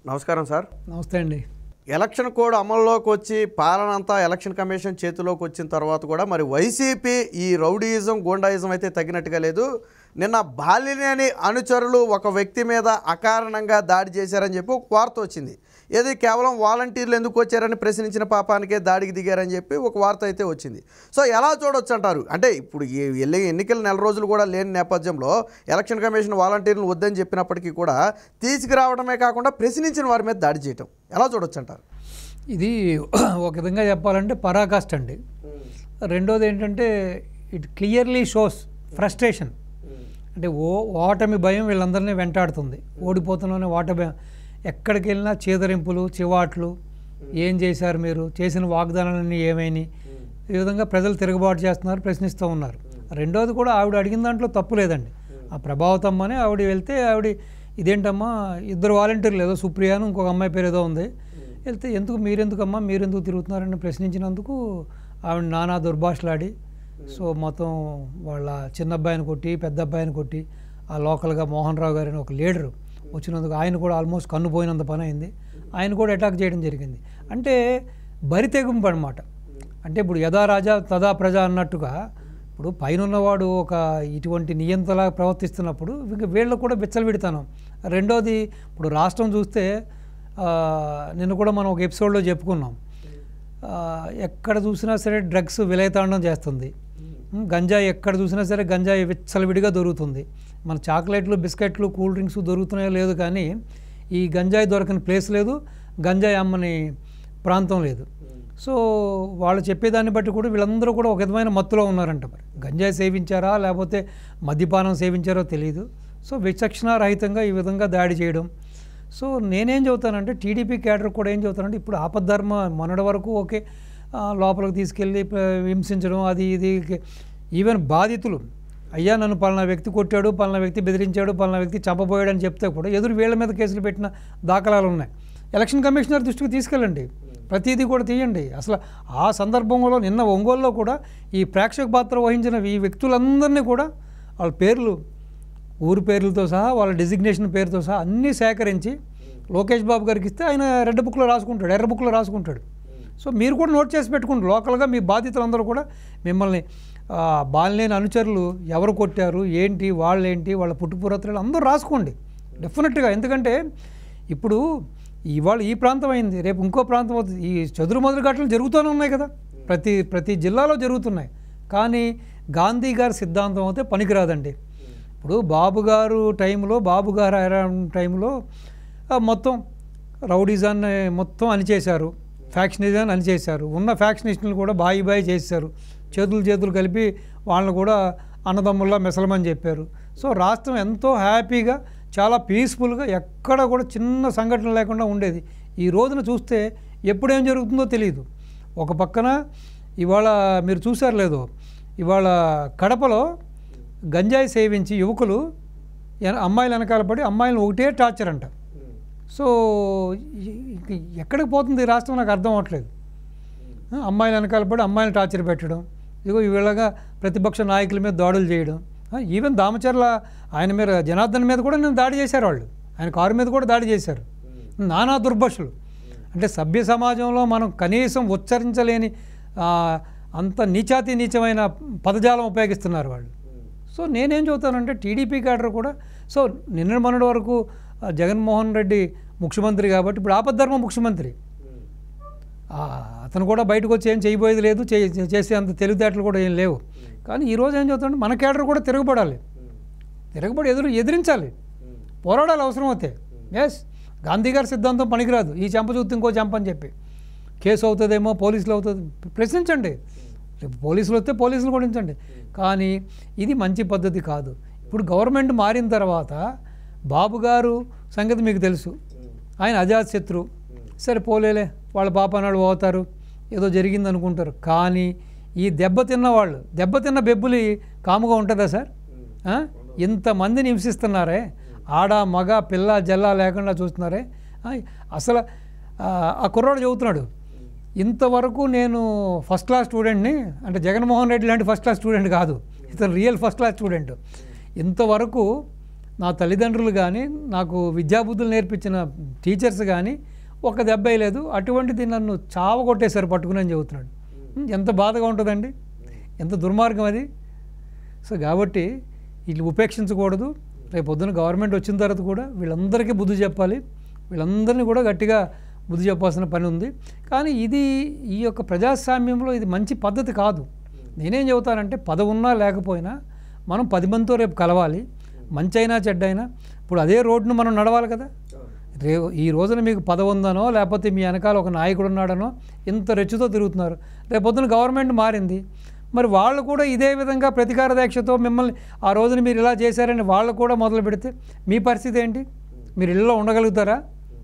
నమస్కారం సార్. నమస్తే అండి. ఎలక్షన్ కోడ్ అమల్లోకి వచ్చి పాలన అంతా ఎలక్షన్ కమిషన్ చేతిలోకి వచ్చిన తర్వాత కూడా మరి వైసీపీ ఈ రౌడీయిజం గూండాయిజం అయితే తగ్గినట్టుగా లేదు. నిన్న బాలినేని అనుచరులు ఒక వ్యక్తి మీద అకారణంగా దాడి చేశారని చెప్పి ఒక వార్త వచ్చింది. ఏది కేవలం వాలంటీర్లు ఎందుకు వచ్చారని ప్రశ్నించిన పాపానికే దాడికి దిగారని చెప్పి ఒక వార్త అయితే వచ్చింది. సో ఎలా చూడొచ్చు అంటారు? అంటే ఇప్పుడు ఎన్నికల నెల రోజులు కూడా లేని నేపథ్యంలో ఎలక్షన్ కమిషన్ వాలంటీర్లు వద్దని చెప్పినప్పటికీ కూడా తీసుకురావడమే కాకుండా ప్రశ్నించిన వారి మీద దాడి చేయటం ఎలా చూడొచ్చు అంటారు? ఇది ఒక విధంగా చెప్పాలంటే పరాకాష్ట అండి. రెండోది ఏంటంటే ఇట్ క్లియర్లీ షోస్ ఫ్రస్ట్రేషన్. అంటే ఓటమి భయం వీళ్ళందరినీ వెంటాడుతుంది. ఓడిపోతున్నానే ఓటమి భయం. ఎక్కడికి వెళ్ళినా చేదరింపులు, చివాట్లు, ఏం చేశారు మీరు, చేసిన వాగ్దానాలన్నీ ఏమైనాయి, ఈ విధంగా ప్రజలు తిరుగుబాటు చేస్తున్నారు, ప్రశ్నిస్తూ ఉన్నారు. రెండోది కూడా ఆవిడ అడిగిన దాంట్లో తప్పు లేదండి. ఆ ప్రభావతమ్మని ఆవిడ వెళ్తే ఆవిడ ఇదేంటమ్మా ఇద్దరు వాలంటీర్లు ఏదో సుప్రియాను ఇంకొక అమ్మాయి పేరు ఏదో ఉంది వెళ్తే మీరెందుకమ్మా మీరెందుకు తిరుగుతున్నారని ప్రశ్నించినందుకు ఆవిడ నానా దుర్భాషలాడి సో మొత్తం వాళ్ళ చిన్న అబ్బాయిని కొట్టి పెద్ద అబ్బాయిని కొట్టి ఆ లోకల్గా మోహన్ రావు గారిని ఒక లీడరు వచ్చినందుకు ఆయన కూడా ఆల్మోస్ట్ కన్నుపోయినంత పని అయింది. ఆయన కూడా అటాక్ చేయడం జరిగింది. అంటే బరితెగింపు అనమాట. అంటే ఇప్పుడు యథా రాజా తదా ప్రజ అన్నట్టుగా ఇప్పుడు పైనున్నవాడు ఒక ఇటువంటి నియంతలా ప్రవర్తిస్తున్నప్పుడు ఇంకా వీళ్ళు కూడా విచ్చలవిడతాను. రెండోది ఇప్పుడు రాష్ట్రం చూస్తే నిన్న కూడా మనం ఒక ఎపిసోడ్లో చెప్పుకున్నాం. ఎక్కడ చూసినా సరే డ్రగ్స్ విలయతాండం చేస్తుంది. గంజాయి ఎక్కడ చూసినా సరే గంజాయి విచ్చలవిడిగా దొరుకుతుంది. మన చాక్లెట్లు, బిస్కెట్లు, కూల్ డ్రింక్స్ దొరుకుతున్నాయో లేదు, కానీ ఈ గంజాయి దొరకని ప్లేస్ లేదు, గంజాయి అమ్మని ప్రాంతం లేదు. సో వాళ్ళు చెప్పేదాన్ని బట్టి కూడా వీళ్ళందరూ కూడా ఒక విధమైన మత్తులో ఉన్నారంట. మరి గంజాయి సేవించారా లేకపోతే మద్యపానం సేవించారో తెలియదు. సో విచక్షణారహితంగా ఈ విధంగా దాడి చేయడం. సో నేనేం చెబుతానంటే టీడీపీ క్యాడర్ కూడా ఏం చెబుతానంటే ఇప్పుడు ఆపద్ధర్మ మొన్నటి వరకు ఓకే లోపలికి తీసుకెళ్ళి హింసించడం అది ఇది. ఈవెన్ బాధితులు అయ్యా నన్ను పలానా వ్యక్తి కొట్టాడు, పలానా వ్యక్తి బెదిరించాడు, పలానా వ్యక్తి చంపబోయాడు అని చెప్తే కూడా ఎదురు వీళ్ళ మీద కేసులు పెట్టిన దాఖలాలు ఉన్నాయి. ఎలక్షన్ కమిషనర్ దృష్టికి తీసుకెళ్ళండి, ప్రతిదీ కూడా తీయండి. అసలు ఆ సందర్భంలో నిన్న ఒంగోలులో కూడా ఈ ప్రేక్షక పాత్ర వహించిన ఈ వ్యక్తులందరినీ కూడా వాళ్ళ పేర్లు, ఊరు పేర్లతో సహా, వాళ్ళ డిజిగ్నేషన్ పేరుతో సహా అన్నీ సేకరించి లోకేష్ బాబు గారికి ఇస్తే ఆయన రెడ్ బుక్లో రాసుకుంటాడు, ఎర్ర బుక్లో రాసుకుంటాడు. సో మీరు కూడా నోట్ చేసి పెట్టుకోండి. లోకల్గా మీ బాధితులందరూ కూడా మిమ్మల్ని బాలినేని అనుచరులు ఎవరు కొట్టారు, ఏంటి, వాళ్ళేంటి, వాళ్ళ పుట్టుపూర్వత్రాలు అందరూ రాసుకోండి డెఫినెట్గా. ఎందుకంటే ఇప్పుడు ఇవాళ ఈ ప్రాంతం అయింది, రేపు ఇంకో ప్రాంతం అవుతుంది. ఈ చదురు మొదలు ఘటనలు జరుగుతూనే ఉన్నాయి కదా, ప్రతి జిల్లాలో జరుగుతున్నాయి. కానీ గాంధీ గారి సిద్ధాంతం అయితే పనికిరాదండి. ఇప్పుడు బాబు గారు టైంలో, బాబు గారు టైంలో మొత్తం రౌడీజాన్ని మొత్తం అణిచేశారు, ఫ్యాక్షనిజాన్ని అణిచేశారు. ఉన్న ఫ్యాక్షనిస్టులు కూడా బాయి చేశారు, చేతులు కలిపి వాళ్ళని కూడా అన్నదమ్ముల్లా మెసలమని చెప్పారు. సో రాష్ట్రం ఎంతో హ్యాపీగా చాలా పీస్ఫుల్గా ఎక్కడ కూడా చిన్న సంఘటన లేకుండా ఉండేది. ఈ రోజున చూస్తే ఎప్పుడేం జరుగుతుందో తెలియదు. ఒక పక్కన ఇవాళ మీరు చూసారు లేదో, ఇవాళ కడపలో గంజాయి సేవించి యువకులు అమ్మాయిలు వెనకాల పడి అమ్మాయిలను ఒకటే టార్చర్ అంట. సో ఎక్కడికి పోతుంది ఈ రాష్ట్రం నాకు అర్థం అవ్వట్లేదు. అమ్మాయిలు వెనకాల పడి అమ్మాయిలను టార్చర్ పెట్టడం, ఇదిగో ఇవాళగా ప్రతిపక్ష నాయకుల మీద దాడులు చేయడం. ఈవెన్ దామచర్ల ఆయన మీద, జనార్దన్ మీద కూడా నేను దాడి చేశారు వాళ్ళు, ఆయన కారు మీద కూడా దాడి చేశారు. నానా దుర్భషలు. అంటే సభ్య సమాజంలో మనం కనీసం ఉచ్చరించలేని అంత నీచమైన పదజాలం ఉపయోగిస్తున్నారు వాళ్ళు. సో నేనేం చెబుతానంటే టీడీపీ క్యాడర్ కూడా, సో నిన్న మొన్నటి వరకు జగన్మోహన్ రెడ్డి ముఖ్యమంత్రి కాబట్టి ఇప్పుడు ఆపద్ధర్మ ముఖ్యమంత్రి, అతను కూడా బయటకు వచ్చి ఏం చేయబోయేది లేదు, చేసే అంత తెలివితేటలు కూడా ఏం లేవు. కానీ ఈరోజు ఏం చెబుతానంటే మన క్యాడర్ కూడా తిరగబడి ఎదిరించాలి, పోరాడాలి అవసరం అవుతే. ఎస్, గాంధీ గారి సిద్ధాంతం పనికిరాదు, ఈ చెంప చూస్తే ఇంకో చెంప అని చెప్పి కేసు అవుతుందేమో, పోలీసులు అవుతుంది, ప్రశ్నించండి. పోలీసులు వస్తే పోలీసులు కూడా ఉంచండి. కానీ ఇది మంచి పద్ధతి కాదు. ఇప్పుడు గవర్నమెంట్ మారిన తర్వాత బాబు గారు సంగతి మీకు తెలుసు, ఆయన అజాతశత్రు. సరే పోలేలే, వాళ్ళ పాపనాడు పోతారు, ఏదో జరిగింది అనుకుంటారు. కానీ ఈ దెబ్బతిన్న బెబ్బులి కాముగా ఉంటుందా సార్? ఇంతమందిని హింసిస్తున్నారే, ఆడ మగ పిల్ల జల్లా లేకుండా చూస్తున్నారే. అసలు ఆ కుర్రాడు చెబుతున్నాడు, ఇంతవరకు నేను ఫస్ట్ క్లాస్ స్టూడెంట్ని, అంటే జగన్మోహన్ రెడ్డి లాంటి ఫస్ట్ క్లాస్ స్టూడెంట్ కాదు, ఇతను రియల్ ఫస్ట్ క్లాస్ స్టూడెంట్. ఇంతవరకు నా తల్లిదండ్రులు కానీ నాకు విద్యాబుద్ధులు నేర్పించిన టీచర్స్ కానీ ఒక దెబ్బ వేయలేదు, అటువంటిది నన్ను చావగొట్టేశారు పట్టుకుని అని చెబుతున్నాడు. ఎంత బాధగా ఉంటుందండి, ఎంత దుర్మార్గం అది. సో కాబట్టి వీళ్ళు ఉపేక్షించకూడదు. రేపు పొద్దున గవర్నమెంట్ వచ్చిన తర్వాత కూడా వీళ్ళందరికీ బుద్ధి చెప్పాలి, వీళ్ళందరినీ కూడా గట్టిగా బుద్ధి చెప్పాల్సిన పని ఉంది. కానీ ఈ యొక్క ప్రజాస్వామ్యంలో ఇది మంచి పద్ధతి కాదు. నేనేం చెబుతానంటే పదవి ఉన్నా లేకపోయినా మనం 10 మందితో రేపు కలవాలి, మంచి అయినా చెడ్డైనా. ఇప్పుడు అదే రోడ్డును మనం నడవాలి కదా. ఈ రోజున మీకు పదవి ఉందనో లేకపోతే మీ వెనకాల ఒక నాయకుడు ఉన్నాడనో ఇంత రెచ్చుతో తిరుగుతున్నారు. రేపు పొద్దున గవర్నమెంట్ మారింది, మరి వాళ్ళు కూడా ఇదే విధంగా ప్రతీకార దీక్షతో మిమ్మల్ని ఆ రోజున మీరు ఇలా చేశారని వాళ్ళు కూడా మొదలు పెడితే మీ పరిస్థితి ఏంటి? మీరు ఇళ్ళలో ఉండగలుగుతారా?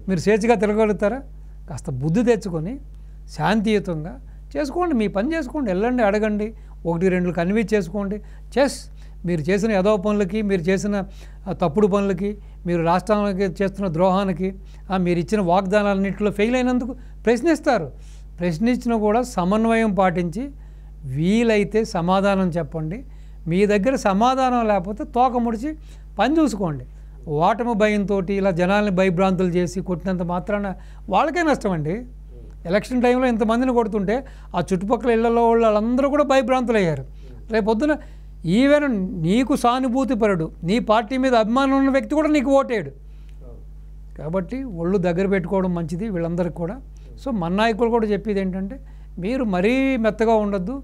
మీరు స్వేచ్ఛగా తిరగలుగుతారా? కాస్త బుద్ధి తెచ్చుకొని శాంతియుతంగా చేసుకోండి, మీ పని చేసుకోండి, వెళ్ళండి, అడగండి, 1-2 కన్విన్స్ చేసుకోండి. మీరు చేసిన యదవ పనులకి, మీరు చేసిన తప్పుడు పనులకి, మీరు రాష్ట్రానికి చేస్తున్న ద్రోహానికి, మీరు ఇచ్చిన వాగ్దానాలన్నింటిలో ఫెయిల్ అయినందుకు ప్రశ్నిస్తారు. ప్రశ్నించినా కూడా సమన్వయం పాటించి వీలైతే సమాధానం చెప్పండి. మీ దగ్గర సమాధానం లేకపోతే తోక ముడిచి పని చూసుకోండి. ఓటమి భయంతో ఇలా జనాల్ని భయభ్రాంతులు చేసి కొట్టినంత మాత్రాన వాళ్ళకే నష్టం అండి. ఎలక్షన్ టైంలో ఇంతమందిని కొడుతుంటే ఆ చుట్టుపక్కల ఇళ్లలో వాళ్ళందరూ కూడా భయభ్రాంతులు అయ్యారు. రేపొద్దున ఈవెన్ నీకు సానుభూతిపరుడు, నీ పార్టీ మీద అభిమానం ఉన్న వ్యక్తి కూడా నీకు ఓటేయడు. కాబట్టి ఒళ్ళు దగ్గర పెట్టుకోవడం మంచిది వీళ్ళందరికీ కూడా. సో మన నాయకులు కూడా చెప్పేది ఏంటంటే మీరు మరీ మెత్తగా ఉండొద్దు,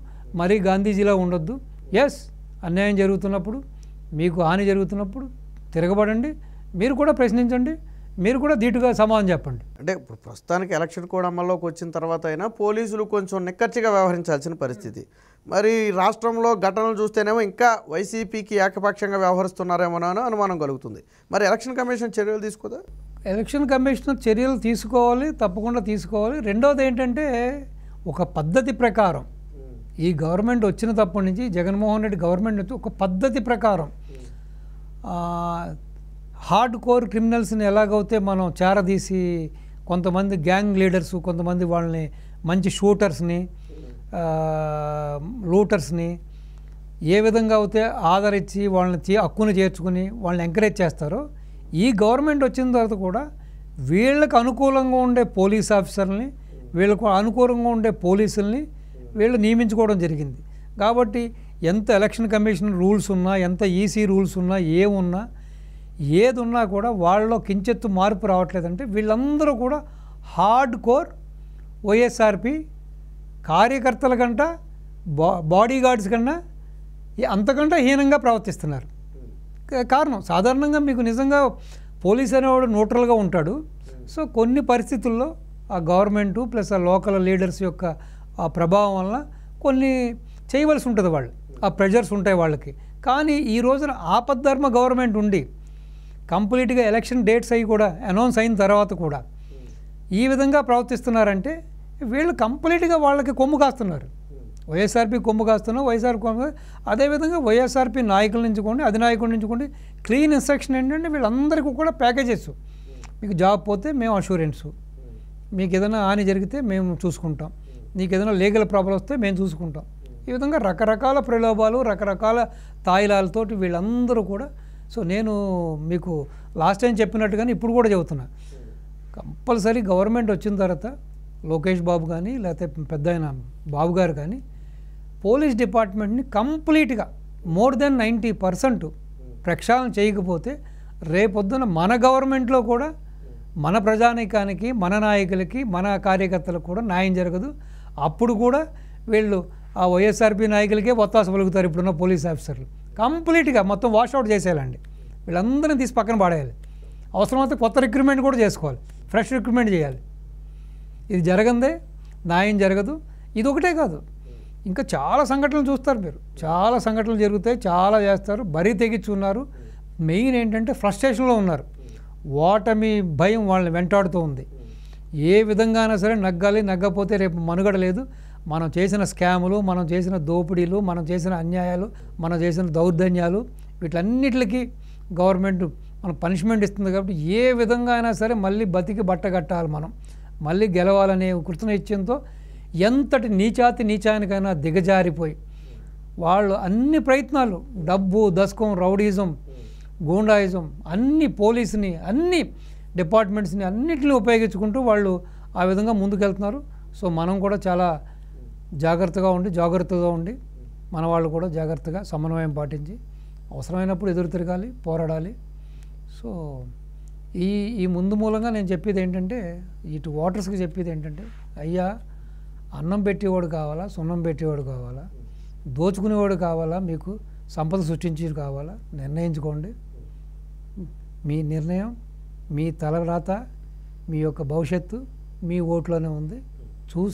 మరీ గాంధీజీలా ఉండొద్దు. అన్యాయం జరుగుతున్నప్పుడు, మీకు హాని జరుగుతున్నప్పుడు తిరగబడండి, మీరు కూడా ప్రశ్నించండి, మీరు కూడా ధీటుగా సమాధానం చెప్పండి. అంటే ఇప్పుడు ప్రస్తుతానికి ఎలక్షన్ కోడ్ అమల్లోకి వచ్చిన తర్వాత అయినా పోలీసులు కొంచెం నిక్కచ్చిగా వ్యవహరించాల్సిన పరిస్థితి. మరి రాష్ట్రంలో ఘటనలు చూస్తేనేమో ఇంకా వైసీపీకి ఏకపక్షంగా వ్యవహరిస్తున్నారేమోనో అనుమానం కలుగుతుంది. మరి ఎలక్షన్ కమిషన్ చర్యలు తీసుకోదా? ఎలక్షన్ కమిషన్ చర్యలు తీసుకోవాలి, తప్పకుండా తీసుకోవాలి. రెండవది ఏంటంటే ఒక పద్ధతి ప్రకారం ఈ గవర్నమెంట్ వచ్చిన తప్పటి నుంచి, జగన్మోహన్ రెడ్డి గవర్నమెంట్ వచ్చి ఒక పద్ధతి ప్రకారం హార్డ్ కోర్ క్రిమినల్స్ని ఎలాగైతే మనం చేరదీసి కొంతమంది గ్యాంగ్ లీడర్స్, కొంతమంది వాళ్ళని మంచి షూటర్స్ని, లూటర్స్ని ఏ విధంగా అయితే ఆదరించి వాళ్ళని హక్కును చేర్చుకుని వాళ్ళని ఎంకరేజ్ చేస్తారో, ఈ గవర్నమెంట్ వచ్చిన తర్వాత కూడా వీళ్ళకి అనుకూలంగా ఉండే పోలీస్ ఆఫీసర్ని, వీళ్ళకు అనుకూలంగా ఉండే పోలీసుల్ని వీళ్ళు నియమించుకోవడం జరిగింది. కాబట్టి ఎంత ఎలక్షన్ కమిషన్ రూల్స్ ఉన్నా, ఎంత ఈసీ రూల్స్ ఉన్నా, ఏమున్నా, ఏది ఉన్నా కూడా వాళ్ళలో కించెత్తు మార్పు రావట్లేదంటే వీళ్ళందరూ కూడా హార్డ్ కోర్ వైఎస్ఆర్పి కార్యకర్తల కంటే బాడీ గార్డ్స్ కన్నా అంతకంటే హీనంగా ప్రవర్తిస్తున్నారు. కారణం సాధారణంగా మీకు నిజంగా పోలీస్ అనేవాడు న్యూట్రల్గా ఉంటాడు. సో కొన్ని పరిస్థితుల్లో ఆ గవర్నమెంటు ప్లస్ ఆ లోకల్ లీడర్స్ యొక్క ఆ ప్రభావం వల్ల కొన్ని చేయవలసి ఉంటుంది, వాళ్ళు ఆ ప్రెజర్స్ ఉంటాయి వాళ్ళకి. కానీ ఈ రోజున ఆపద్ధర్మ గవర్నమెంట్ ఉండి కంప్లీట్గా ఎలక్షన్ డేట్స్ అవి కూడా అనౌన్స్ అయిన తర్వాత కూడా ఈ విధంగా ప్రవర్తిస్తున్నారంటే వీళ్ళు కంప్లీట్గా వాళ్ళకి కొమ్ము కాస్తున్నారు. వైఎస్ఆర్పి కొమ్ము కాస్తున్నారు, వైఎస్ఆర్ కొమ్ము. అదేవిధంగా వైఎస్ఆర్పి నాయకుల నుంచి కొన్ని అధినాయకుల నుంచి కొన్ని క్లీన్ ఇన్స్ట్రక్షన్ ఏంటంటే వీళ్ళందరికీ కూడా ప్యాకేజెస్. మీకు జాబ్ పోతే మేము అష్యూరెన్సు, మీకు ఏదైనా హాని జరిగితే మేము చూసుకుంటాం, నీకు ఏదైనా లీగల్ ప్రాబ్లం వస్తే మేము చూసుకుంటాం. ఈ విధంగా రకరకాల ప్రలోభాలు, రకరకాల తాయిలాలతోటి వీళ్ళందరూ కూడా. సో నేను మీకు లాస్ట్ టైం చెప్పినట్టుగానే ఇప్పుడు కూడా చెబుతున్నా, కంపల్సరీ గవర్నమెంట్ వచ్చిన తర్వాత లోకేష్ బాబు కానీ లేకపోతే పెద్ద ఆయన బాబు గారు కానీ పోలీస్ డిపార్ట్మెంట్ని కంప్లీట్గా మోర్ దెన్ 90% ప్రక్షాళన చేయకపోతే రేపొద్దున మన గవర్నమెంట్లో కూడా మన ప్రజానీకానికి, మన నాయకులకి, మన కార్యకర్తలకు కూడా న్యాయం జరగదు. అప్పుడు కూడా వీళ్ళు ఆ వైఎస్ఆర్పి నాయకులకే ఒత్తాస పలుకుతారు. ఇప్పుడున్న పోలీస్ ఆఫీసర్లు కంప్లీట్గా మొత్తం వాషౌట్ చేసేయాలండి, వీళ్ళందరినీ తీసి పక్కన పడేయాలి. అవసరమైతే కొత్త రిక్రూట్మెంట్ కూడా చేసుకోవాలి, ఫ్రెష్ రిక్రూట్మెంట్ చేయాలి. ఇది జరగందే న్యాయం జరగదు. ఇది ఒకటే కాదు, ఇంకా చాలా సంఘటనలు చూస్తారు మీరు, చాలా సంఘటనలు జరుగుతాయి, చాలా చేస్తారు, బరి తెగించున్నారు. మెయిన్ ఏంటంటే ఫ్రస్ట్రేషన్లో ఉన్నారు, ఓటమి భయం వాళ్ళని వెంటాడుతూ ఉంది. ఏ విధంగానైనా సరే నగ్గాలి, నగ్గపోతే రేపు మనుగడ లేదు. మనం చేసిన స్కాములు, మనం చేసిన దోపిడీలు, మనం చేసిన అన్యాయాలు, మనం చేసిన దౌర్జన్యాలు, వీటన్నిటికి గవర్నమెంట్ మనం పనిష్మెంట్ ఇస్తుంది. కాబట్టి ఏ విధంగా అయినా సరే మళ్ళీ బతికి బట్ట కట్టాలి, మనం మళ్ళీ గెలవాలనే కృతనిశ్చయంతో ఎంతటి నీచానికైనా దిగజారిపోయి వాళ్ళు అన్ని ప్రయత్నాలు, డబ్బు, దశకం, రౌడీజం, గూండాయిజం అన్ని పోలీసుని అన్ని డిపార్ట్మెంట్స్ని అన్నిటిని ఉపయోగించుకుంటూ వాళ్ళు ఆ విధంగా ముందుకెళ్తున్నారు. సో మనం కూడా చాలా జాగ్రత్తగా ఉండి మన వాళ్ళు కూడా జాగ్రత్తగా సమన్వయం పాటించి అవసరమైనప్పుడు ఎదురు తిరగాలి, పోరాడాలి. సో ఈ ముందు మూలంగా నేను చెప్పేది ఏంటంటే, ఇటు ఓటర్స్కి చెప్పేది ఏంటంటే, అయ్యా అన్నం పెట్టేవాడు కావాలా, సున్నం పెట్టేవాడు కావాలా, దోచుకునేవాడు కావాలా, మీకు సంపద సృష్టించేది కావాలా, నిర్ణయించుకోండి. మీ నిర్ణయం, మీ తలరాత, మీ యొక్క భవిష్యత్తు మీ ఓట్లోనే ఉంది.